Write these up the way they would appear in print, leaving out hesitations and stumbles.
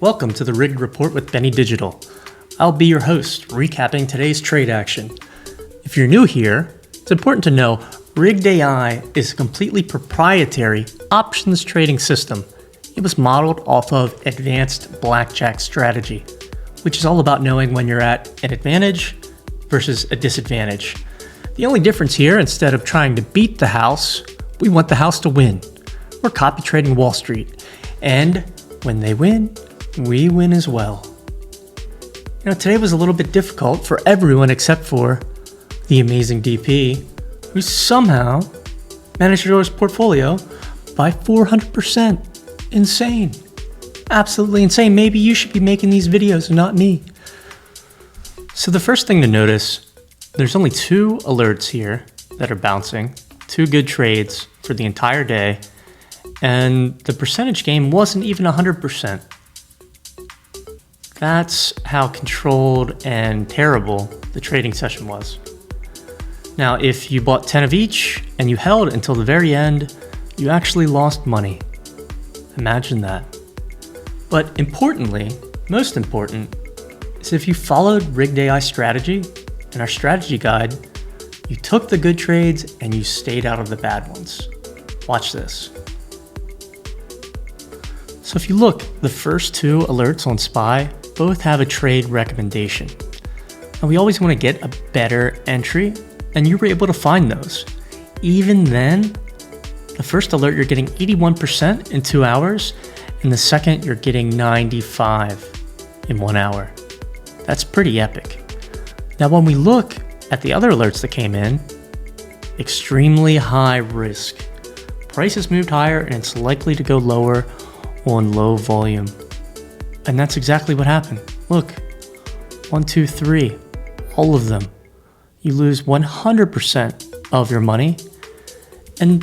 Welcome to the Rigged Report with Benny Digital. I'll be your host, recapping today's trade action. If you're new here, it's important to know Rigged AI is a completely proprietary options trading system. It was modeled off of advanced blackjack strategy, which is all about knowing when you're at an advantage versus a disadvantage. The only difference here, instead of trying to beat the house, we want the house to win. We're copy trading Wall Street, and when they win, we win as well. Today was a little bit difficult for everyone except for the amazing DP, who somehow managed to grow his portfolio by 400%. Insane. Absolutely insane. Maybe you should be making these videos and not me. So the first thing to notice, there's only 2 alerts here that are bouncing, 2 good trades for the entire day, and the percentage gain wasn't even 100%. That's how controlled and terrible the trading session was. Now, if you bought 10 of each and you held until the very end, you actually lost money. Imagine that. But importantly, most important, is if you followed Rigged AI strategy and our strategy guide, you took the good trades and you stayed out of the bad ones. Watch this. So if you look, the first 2 alerts on SPY both have a trade recommendation. And we always want to get a better entry, and you were able to find those. Even then, the first alert you're getting 81% in 2 hours, and the second you're getting 95 in 1 hour. That's pretty epic. Now when we look at the other alerts that came in, extremely high risk. Prices moved higher and it's likely to go lower on low volume. And that's exactly what happened. Look, 1, 2, 3, all of them. You lose 100% of your money. And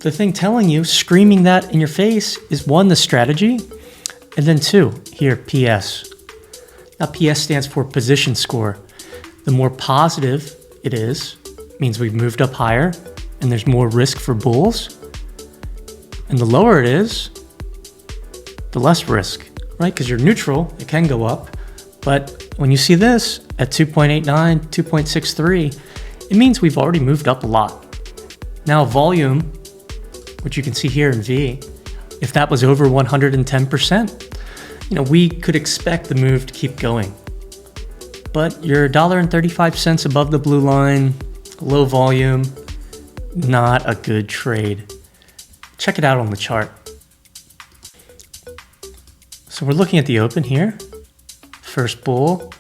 the thing telling you, screaming that in your face, is 1, the strategy, and then 2, here, PS. Now, PS stands for position score. The more positive it is, means we've moved up higher and there's more risk for bulls. And the lower it is, the less risk, right? Because you're neutral, it can go up. But when you see this at 2.89, 2.63, it means we've already moved up a lot. Now volume, which you can see here in V, if that was over 110%, we could expect the move to keep going. But you're $1.35 above the blue line, low volume, not a good trade. Check it out on the chart. So we're looking at the open here. First bull.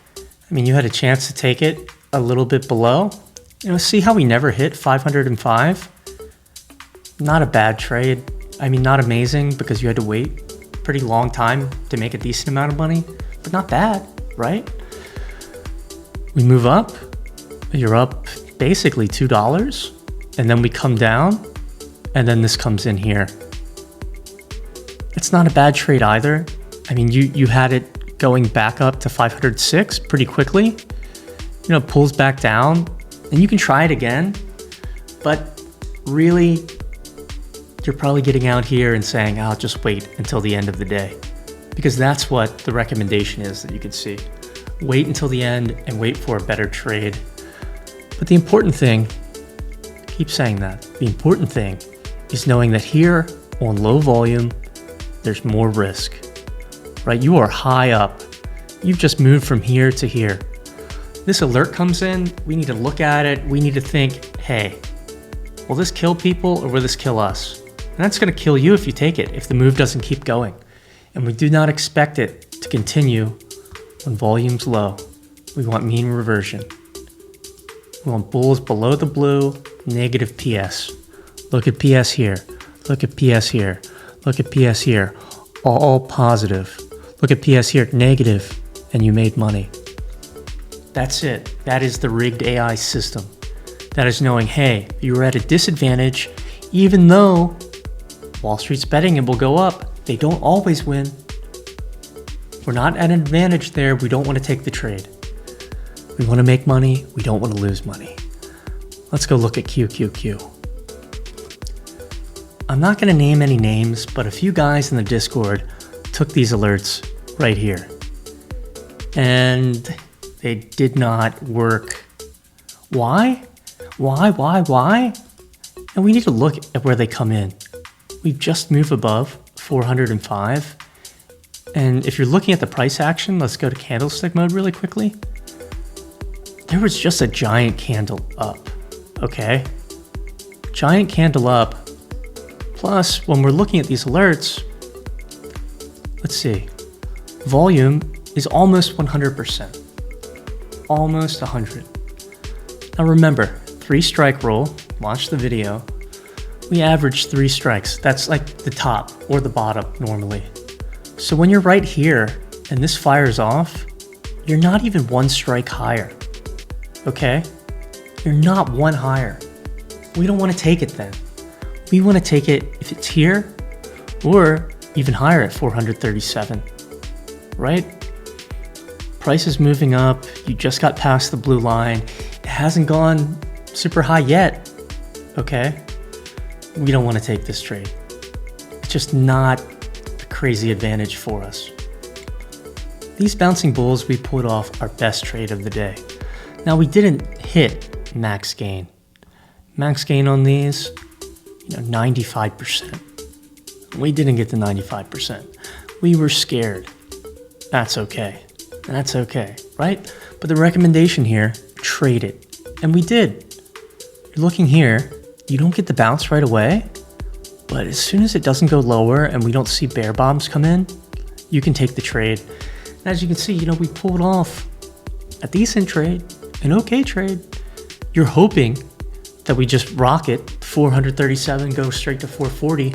You had a chance to take it a little bit below. See how we never hit 505? Not a bad trade. Not amazing because you had to wait a pretty long time to make a decent amount of money, but not bad, right? We move up. You're up basically $2, and then we come down, and then this comes in here. It's not a bad trade either. You had it going back up to 506 pretty quickly. Pulls back down, and you can try it again, but really, you're probably getting out here and saying, I'll just wait until the end of the day, because that's what the recommendation is that you can see. Wait until the end and wait for a better trade. But the important thing, keep saying that, the important thing is knowing that here on low volume, there's more risk, right? You are high up. You've just moved from here to here. This alert comes in, we need to look at it. We need to think, hey, will this kill people or will this kill us? And that's going to kill you if you take it, if the move doesn't keep going. And we do not expect it to continue when volume's low. We want mean reversion. We want bulls below the blue, negative PS. Look at PS here. Look at PS here. Look at PS here. All positive. Look at PS here, negative, and you made money. That's it. That is the Rigged AI system. That is knowing, hey, you were at a disadvantage, even though Wall Street's betting it will go up. They don't always win. We're not at an advantage there. We don't want to take the trade. We want to make money. We don't want to lose money. Let's go look at QQQ. I'm not going to name any names, but a few guys in the Discord took these alerts right here. And they did not work. Why? Why? And we need to look at where they come in. We've just moved above 405. And if you're looking at the price action, let's go to candlestick mode really quickly. There was just a giant candle up, okay? Giant candle up. Plus, when we're looking at these alerts, let's see, volume is almost 100%. Almost 100. Now remember, 3 strike rule, watch the video. We average 3 strikes. That's like the top or the bottom normally. So when you're right here and this fires off, you're not even 1 strike higher, okay? You're not 1 higher. We don't want to take it then. We want to take it if it's here or even higher at 437, right? Price is moving up. You just got past the blue line. It hasn't gone super high yet, okay? We don't want to take this trade. It's just not a crazy advantage for us. These bouncing bulls, we pulled off our best trade of the day. Now we didn't hit max gain. Max gain on these, 95%. We didn't get to 95%. We were scared. That's okay. That's okay, right? But the recommendation here, trade it. And we did. You're looking here, you don't get the bounce right away, but as soon as it doesn't go lower and we don't see bear bombs come in, you can take the trade. And as you can see, we pulled off a decent trade, an okay trade. You're hoping that we just rocket 437, go straight to 440,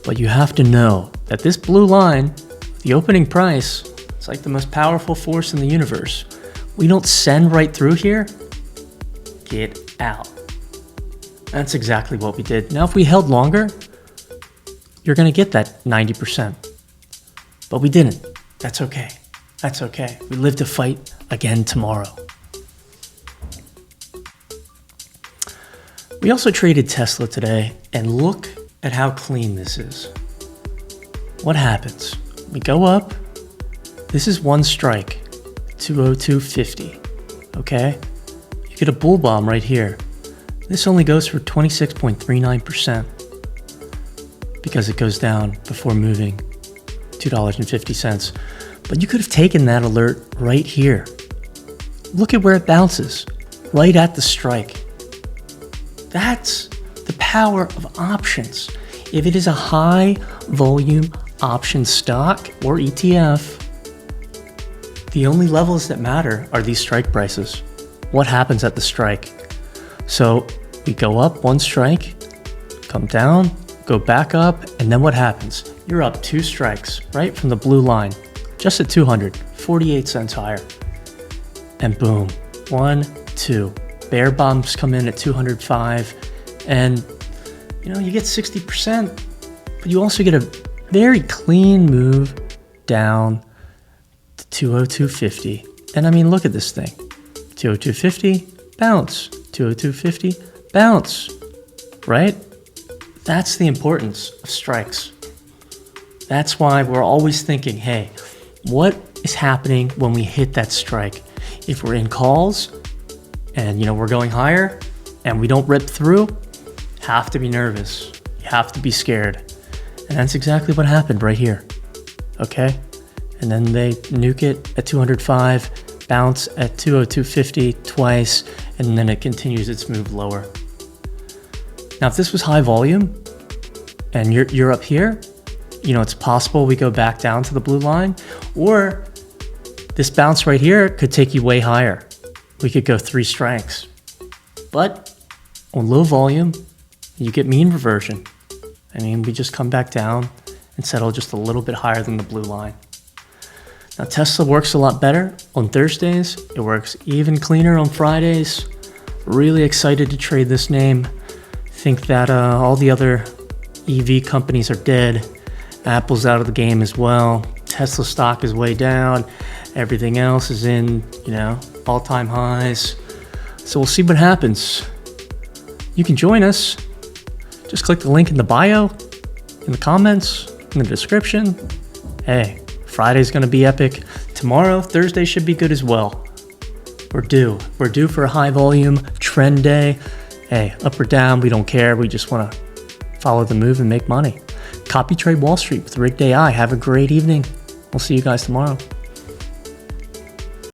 but you have to know that this blue line, the opening price, it's like the most powerful force in the universe. We don't send right through here, get out. That's exactly what we did. Now, if we held longer, you're gonna get that 90%. But we didn't. That's okay. That's okay. We live to fight again tomorrow. We also traded Tesla today, and look at how clean this is. What happens? We go up. This is 1 strike, 202.50, okay? You get a bull bomb right here. This only goes for 26.39% because it goes down before moving $2.50. But you could have taken that alert right here. Look at where it bounces, right at the strike. That's the power of options. If it is a high volume option stock or ETF, the only levels that matter are these strike prices. What happens at the strike? So we go up 1 strike, come down, go back up, and then what happens? You're up 2 strikes, right? From the blue line, just at 200, 48 cents higher. And boom, 1, 2. Bear bombs come in at 205, and you get 60%, but you also get a very clean move down to 202.50. And I mean, look at this thing. 202.50, bounce. 202.50, bounce. Right? That's the importance of strikes. That's why we're always thinking, hey, what is happening when we hit that strike? If we're in calls and we're going higher and we don't rip through, have to be nervous. You have to be scared. And that's exactly what happened right here. Okay? And then they nuke it at 205, bounce at 202.50 twice, and then it continues its move lower. Now, if this was high volume and you're up here, it's possible we go back down to the blue line, or this bounce right here could take you way higher. We could go 3 strikes. But on low volume, you get mean reversion. I mean, we just come back down and settle just a little bit higher than the blue line. Now, Tesla works a lot better on Thursdays. It works even cleaner on Fridays. Really excited to trade this name. Think that all the other EV companies are dead. Apple's out of the game as well. Tesla stock is way down. Everything else is in, all-time highs. So we'll see what happens. You can join us. Just click the link in the bio, in the comments, in the description. Hey, Friday's going to be epic. Tomorrow, Thursday should be good as well. We're due for a high volume trend day. Hey, up or down, we don't care. We just want to follow the move and make money. Copy Trade Wall Street with Rigged AI. Have a great evening. We'll see you guys tomorrow.